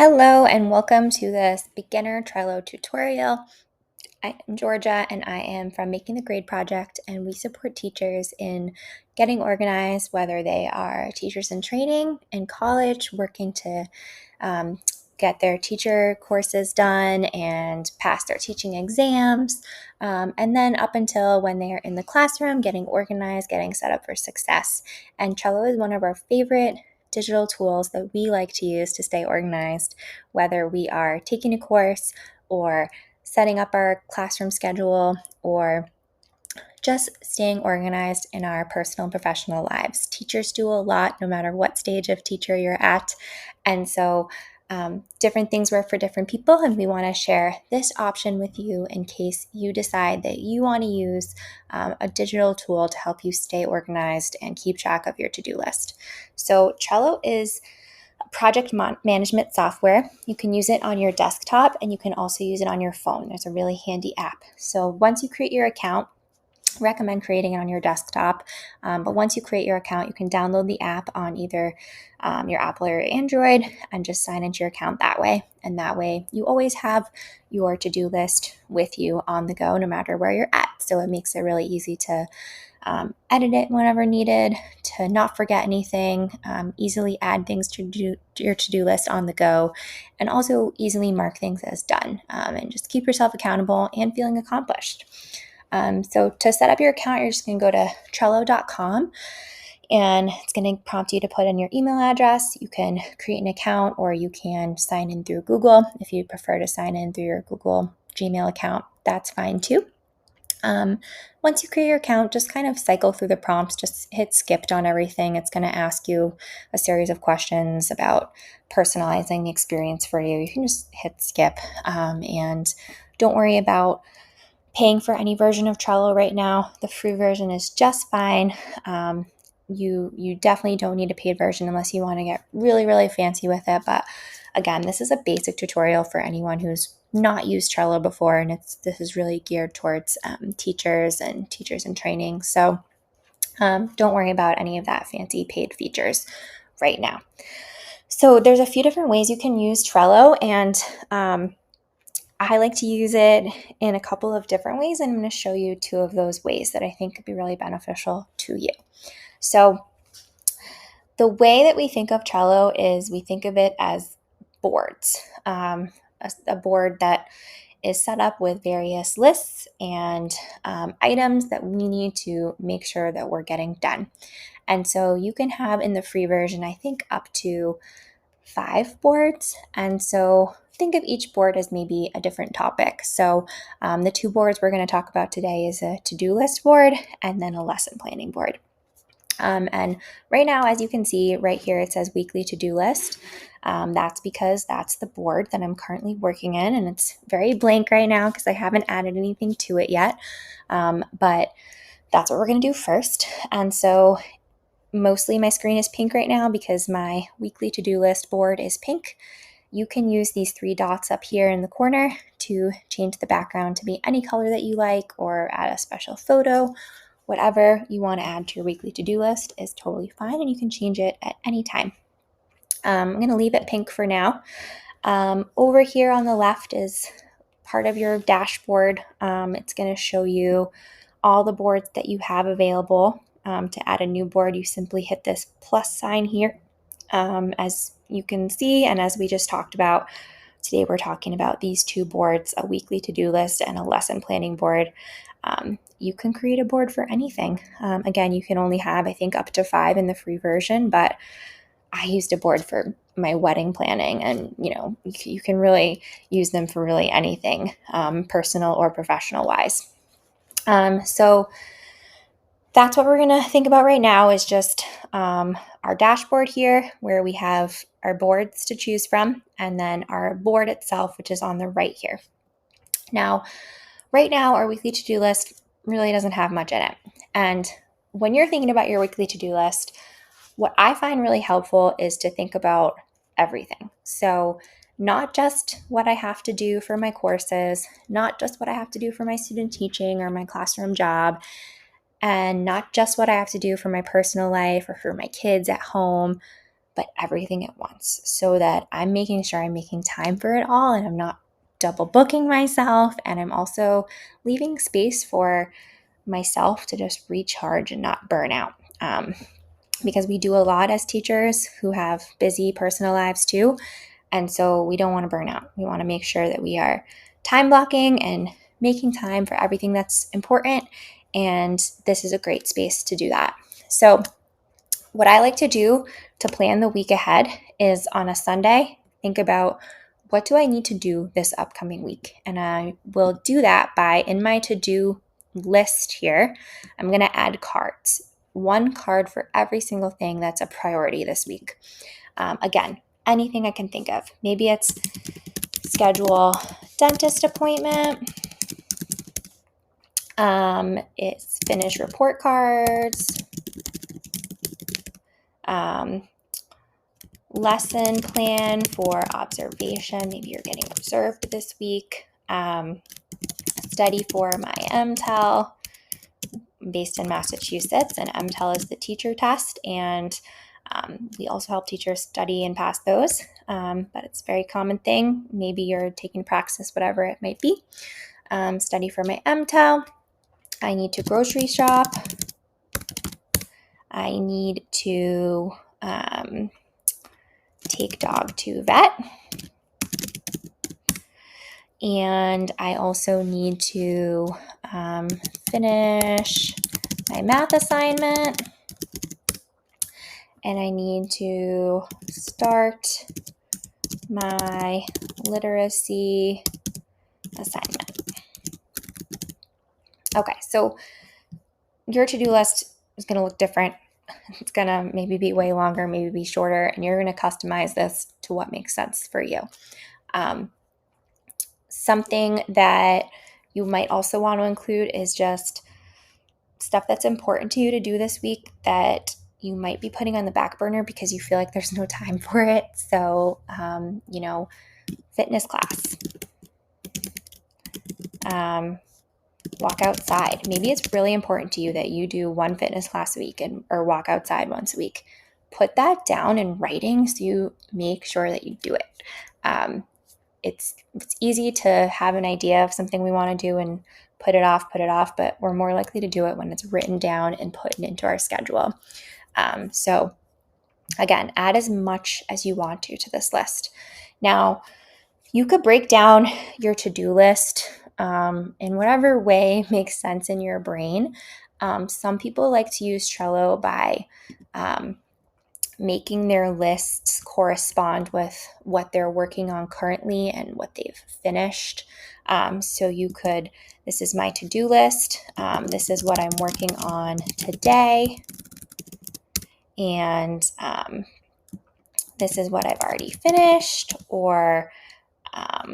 Hello and welcome to this beginner Trello tutorial. I am Georgia and I am from Making the Grade Project, and we support teachers in getting organized, whether they are teachers in training in college, working to get their teacher courses done and pass their teaching exams, and then up until when they are in the classroom, getting organized, getting set up for success. And Trello is one of our favorite digital tools that we like to use to stay organized, whether we are taking a course or setting up our classroom schedule or just staying organized in our personal and professional lives. Teachers do a lot no matter what stage of teacher you're at. And so different things work for different people, and we want to share this option with you in case you decide that you want to use a digital tool to help you stay organized and keep track of your to-do list. So Trello is project management software. You can use it on your desktop and you can also use it on your phone. There's a really handy app. So once you create your account, recommend creating it on your desktop. But once you create your account, you can download the app on either your Apple or Android and just sign into your account that way. And that way you always have your to-do list with you on the go, no matter where you're at. So it makes it really easy to edit it whenever needed, to not forget anything, easily add things to your to-do list on the go, and also easily mark things as done, and just keep yourself accountable and feeling accomplished. So to set up your account, you're just going to go to Trello.com, and it's going to prompt you to put in your email address. You can create an account, or you can sign in through Google. If you prefer to sign in through your Google Gmail account, that's fine too. Once you create your account, just kind of cycle through the prompts, just hit skipped on everything. It's going to ask you a series of questions about personalizing the experience for you. You can just hit skip, and don't worry about paying for any version of Trello right now. The free version is just fine. You definitely don't need a paid version unless you want to get really, really fancy with it. But again, this is a basic tutorial for anyone who's not used Trello before, and this is really geared towards teachers in training. So don't worry about any of that fancy paid features right now. So there's a few different ways you can use Trello, and I like to use it in a couple of different ways, and I'm going to show you two of those ways that I think could be really beneficial to you. So the way that we think of Trello is we think of it as boards, a board that is set up with various lists and items that we need to make sure that we're getting done. And so you can have in the free version, I think, up to 5 boards. And so think of each board as maybe a different topic. So the 2 boards we're going to talk about today is a to-do list board and then a lesson planning board. And right now, as you can see right here, it says weekly to-do list. That's because that's the board that I'm currently working in, and it's very blank right now because I haven't added anything to it yet. But that's what we're going to do first. And so mostly my screen is pink right now because my weekly to-do list board is pink. You can use these 3 dots up here in the corner to change the background to be any color that you like, or add a special photo. Whatever you want to add to your weekly to-do list is totally fine, and you can change it at any time. I'm going to leave it pink for now. Over here on the left is part of your dashboard. It's going to show you all the boards that you have available. To add a new board, you simply hit this plus sign here. As you can see, and as we just talked about, today we're talking about these 2 boards, a weekly to-do list and a lesson planning board. You can create a board for anything. Again, you can only have, I think, up to 5 in the free version, but I used a board for my wedding planning, and you can really use them for really anything, personal or professional wise. So that's what we're going to think about right now, is just our dashboard here, where we have our boards to choose from, and then our board itself, which is on the right here. Now, right now, our weekly to-do list really doesn't have much in it. And when you're thinking about your weekly to-do list, what I find really helpful is to think about everything. So not just what I have to do for my courses, not just what I have to do for my student teaching or my classroom job, and not just what I have to do for my personal life or for my kids at home, but everything at once, so that I'm making sure I'm making time for it all and I'm not double booking myself. And I'm also leaving space for myself to just recharge and not burn out. Because we do a lot as teachers who have busy personal lives too. And so we don't want to burn out. We want to make sure that we are time blocking and making time for everything that's important. And this is a great space to do that. So what I like to do to plan the week ahead is on a Sunday, think about what do I need to do this upcoming week? And I will do that by, in my to-do list here, I'm going to add cards. One card for every single thing that's a priority this week. Again, anything I can think of. Maybe it's schedule dentist appointment. It's finish report cards. Lesson plan for observation. Maybe you're getting observed this week. Study for my MTEL. I'm based in Massachusetts, and MTEL is the teacher test, and we also help teachers study and pass those, but it's a very common thing. Maybe you're taking praxis, whatever it might be. Study for my MTEL. I need to grocery shop. I need to take dog to vet. And I also need to finish my math assignment. And I need to start my literacy assignment. Okay, so your to-do list is going to look different. It's going to maybe be way longer, maybe be shorter, and you're going to customize this to what makes sense for you. Something that you might also want to include is just stuff that's important to you to do this week that you might be putting on the back burner because you feel like there's no time for it. So, fitness class, walk outside. Maybe it's really important to you that you do one fitness class a week or walk outside once a week. Put that down in writing so you make sure that you do it. It's easy to have an idea of something we want to do and put it off, but we're more likely to do it when it's written down and put into our schedule. So again, add as much as you want to this list. Now, you could break down your to-do list in whatever way makes sense in your brain. Some people like to use Trello by making their lists correspond with what they're working on currently and what they've finished. So you could, this is my to-do list. This is what I'm working on today. And this is what I've already finished, or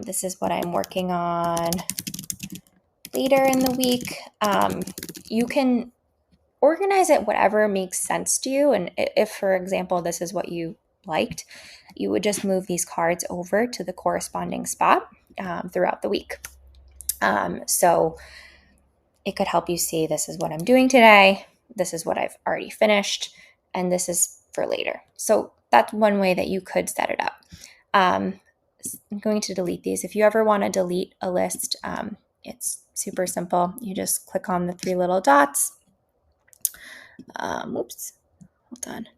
this is what I'm working on later in the week. You can organize it whatever makes sense to you. And if, for example, this is what you liked, you would just move these cards over to the corresponding spot throughout the week. So it could help you see, this is what I'm doing today, this is what I've already finished, and this is for later. So that's one way that you could set it up. I'm going to delete these. If you ever want to delete a list, it's super simple. You just click on the three little dots. Oops, hold on.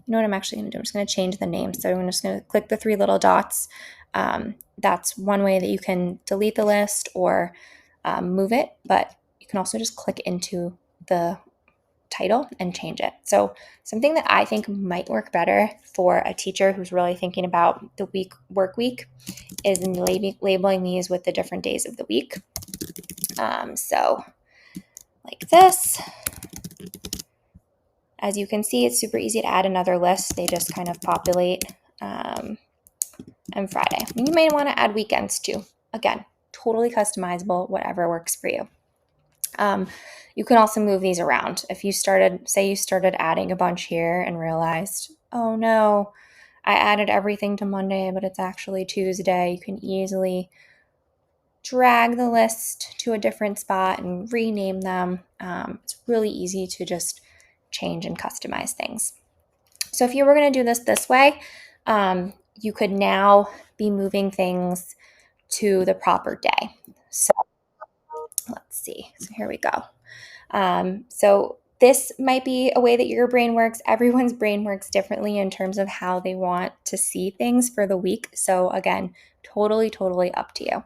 You know what I'm actually going to do? I'm just going to change the name. So I'm just going to click the three little dots. That's one way that you can delete the list or move it, but you can also just click into the title and change it. So something that I think might work better for a teacher who's really thinking about the work week is in labeling these with the different days of the week. So like this. As you can see, it's super easy to add another list. They just kind of populate. And Friday. You may want to add weekends too. Again, totally customizable, whatever works for you. You can also move these around. If you started adding a bunch here and realized, oh no, I added everything to Monday, but it's actually Tuesday, you can easily drag the list to a different spot and rename them. It's really easy to just change and customize things. So if you were going to do this way, you could now be moving things to the proper day. So let's see. So here we go. So this might be a way that your brain works. Everyone's brain works differently in terms of how they want to see things for the week. So again, totally up to you.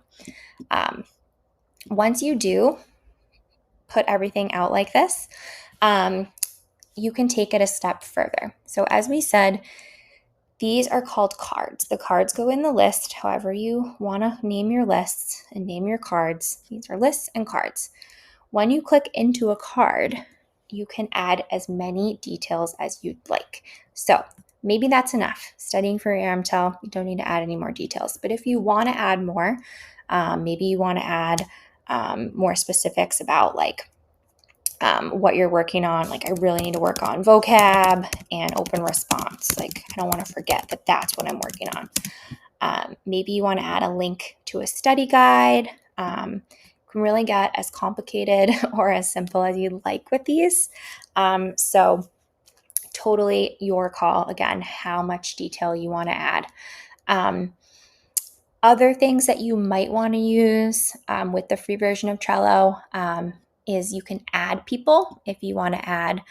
Once you do put everything out like this, you can take it a step further. So as we said, these are called cards. The cards go in the list, however you want to name your lists and name your cards. These are lists and cards. When you click into a card, you can add as many details as you'd like. So maybe that's enough. Studying for your MTEL, you don't need to add any more details. But if you want to add more, maybe you want to add more specifics about like what you're working on. Like I really need to work on vocab and open response. Like I don't want to forget that that's what I'm working on. Maybe you want to add a link to a study guide. Can really get as complicated or as simple as you'd like with these. So totally your call, again, how much detail you want to add. Other things that you might want to use with the free version of Trello is you can add people if you want to add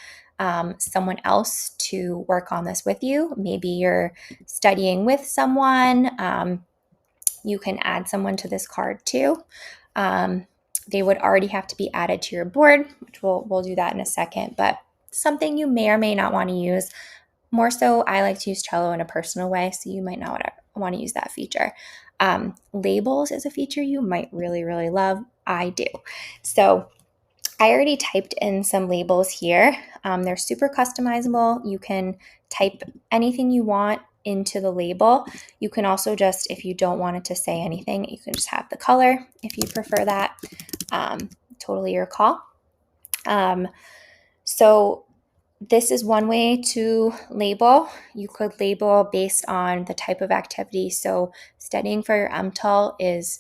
someone else to work on this with you. Maybe you're studying with someone. You can add someone to this card too. They would already have to be added to your board, which we'll do that in a second, but something you may or may not want to use. More so, I like to use Trello in a personal way, so you might not want to use that feature. Labels is a feature you might really love. I do. So I already typed in some labels here. They're super customizable. You can type anything you want into the label. You can also just, if you don't want it to say anything, you can just have the color if you prefer that. Totally your call. So this is one way to label. You could label based on the type of activity. So studying for your MTEL is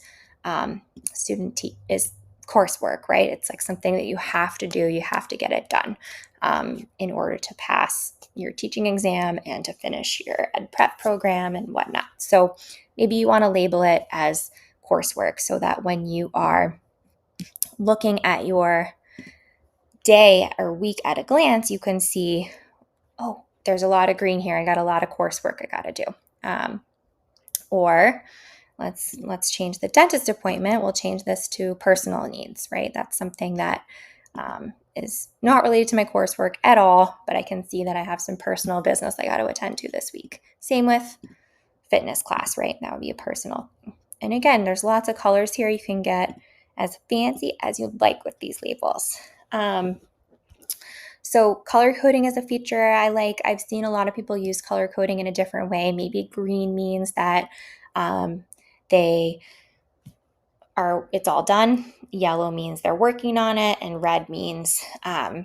is coursework, right? It's like something that you have to do. You have to get it done in order to pass your teaching exam and to finish your ed prep program and whatnot. So maybe you want to label it as coursework so that when you are looking at your day or week at a glance, you can see, oh, there's a lot of green here. I got a lot of coursework I got to do. Or let's change the dentist appointment. We'll change this to personal needs, right? That's something that is not related to my coursework at all, but I can see that I have some personal business I got to attend to this week. Same with fitness class, right? That would be a personal. And again, there's lots of colors here. You can get as fancy as you'd like with these labels. So color coding is a feature I like. I've seen a lot of people use color coding in a different way. Maybe green means that it's all done. Yellow means they're working on it, and red means they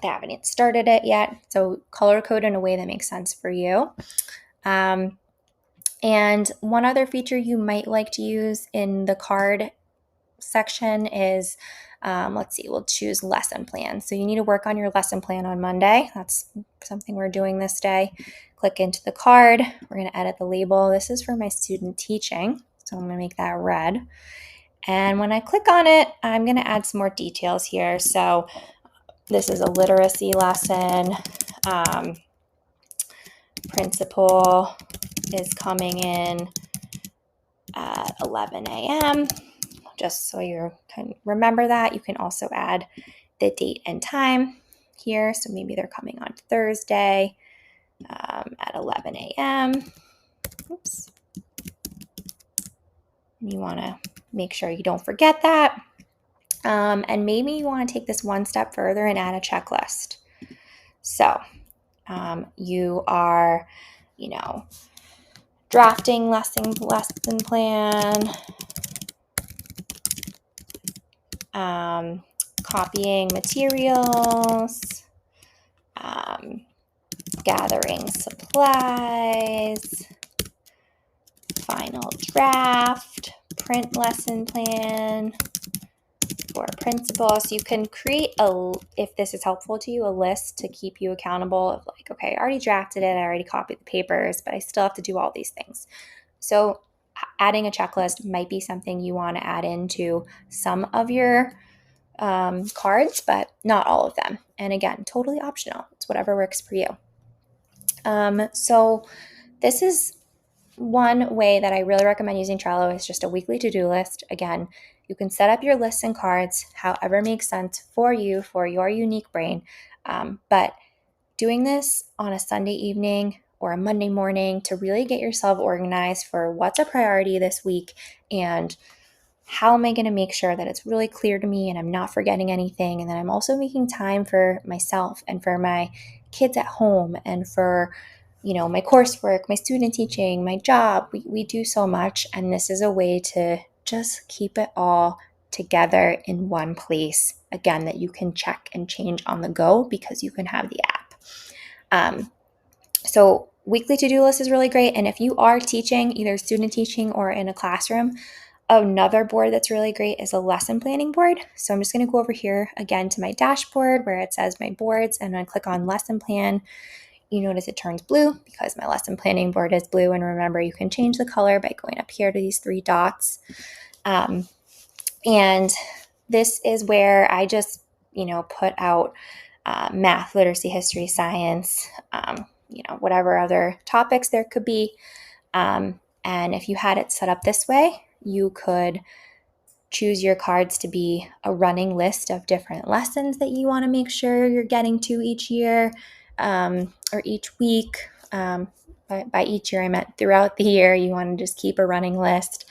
haven't started it yet. So color code in a way that makes sense for you. And one other feature you might like to use in the card section is, we'll choose lesson plan. So you need to work on your lesson plan on Monday. That's something we're doing this day. Click into the card. We're going to edit the label. This is for my student teaching, so I'm going to make that red. And when I click on it, I'm going to add some more details here. So this is a literacy lesson. Principal is coming in at 11 a.m. Just so you can remember that. You can also add the date and time here. So maybe they're coming on Thursday at 11 a.m. Oops. You want to make sure you don't forget that. And maybe you want to take this one step further and add a checklist. So you are, drafting lesson plan, copying materials, gathering supplies, final draft, print lesson plan, for principal. So you can create if this is helpful to you, a list to keep you accountable of like, okay, I already drafted it, I already copied the papers, but I still have to do all these things. So adding a checklist might be something you want to add into some of your cards, but not all of them. And again, totally optional. It's whatever works for you. So this is one way that I really recommend using Trello is just a weekly to-do list. Again, you can set up your lists and cards however makes sense for you, for your unique brain. But doing this on a Sunday evening or a Monday morning to really get yourself organized for what's a priority this week and how am I going to make sure that it's really clear to me and I'm not forgetting anything, and then I'm also making time for myself and for my kids at home and for my coursework, my student teaching, my job. We do so much, and this is a way to just keep it all together in one place, again, that you can check and change on the go because you can have the app. So weekly to-do list is really great, and if you are teaching, either student teaching or in a classroom, another board that's really great is a lesson planning board. So I'm just going to go over here again to my dashboard where it says my boards, and I click on lesson plan. You notice it turns blue because my lesson planning board is blue. And remember, you can change the color by going up here to these three dots. And this is where I just, put out math, literacy, history, science, whatever other topics there could be. And if you had it set up this way, you could choose your cards to be a running list of different lessons that you want to make sure you're getting to each year or each week. By each year, I meant throughout the year, you want to just keep a running list.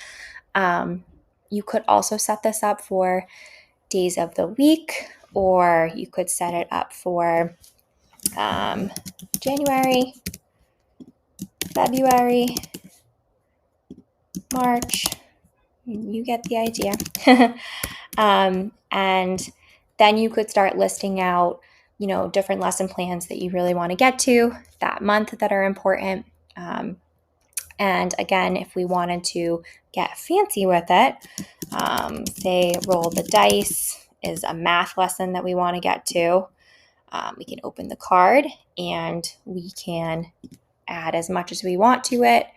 You could also set this up for days of the week, or you could set it up for January, February, March. You get the idea. And then you could start listing out, different lesson plans that you really want to get to that month that are important. And again, if we wanted to get fancy with it, say roll the dice is a math lesson that we want to get to. We can open the card and we can add as much as we want to it,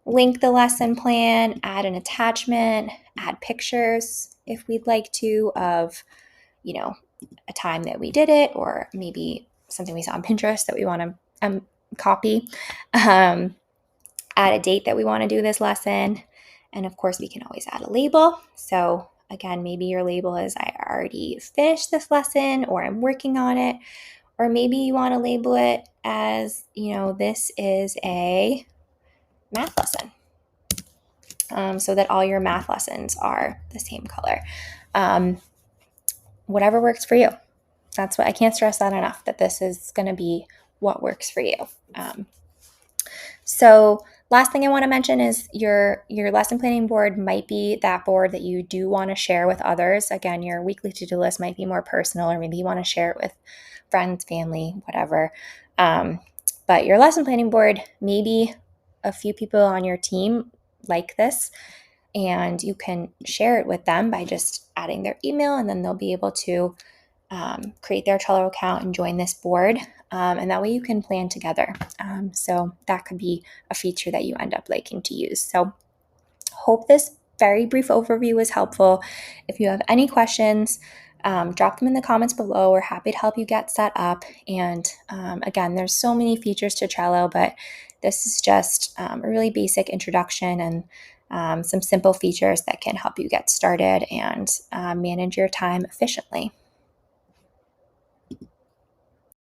link the lesson plan, add an attachment, add pictures if we'd like to of, a time that we did it, or maybe something we saw on Pinterest that we want to copy. Add a date that we want to do this lesson. And of course, we can always add a label. So again, maybe your label is I already finished this lesson or I'm working on it. Or maybe you want to label it as, this is a math lesson. So that all your math lessons are the same color. Whatever works for you. That's what I can't stress that enough, that this is going to be what works for you. So last thing I want to mention is your lesson planning board might be that board that you do want to share with others. Again, your weekly to-do list might be more personal, or maybe you want to share it with friends, family, whatever. But your lesson planning board, maybe a few people on your team like this, and you can share it with them by just adding their email, and then they'll be able to create their Trello account and join this board. And that way you can plan together. So that could be a feature that you end up liking to use. So hope this very brief overview was helpful. If you have any questions, drop them in the comments below. We're happy to help you get set up. And again, there's so many features to Trello, but this is just a really basic introduction and some simple features that can help you get started and manage your time efficiently.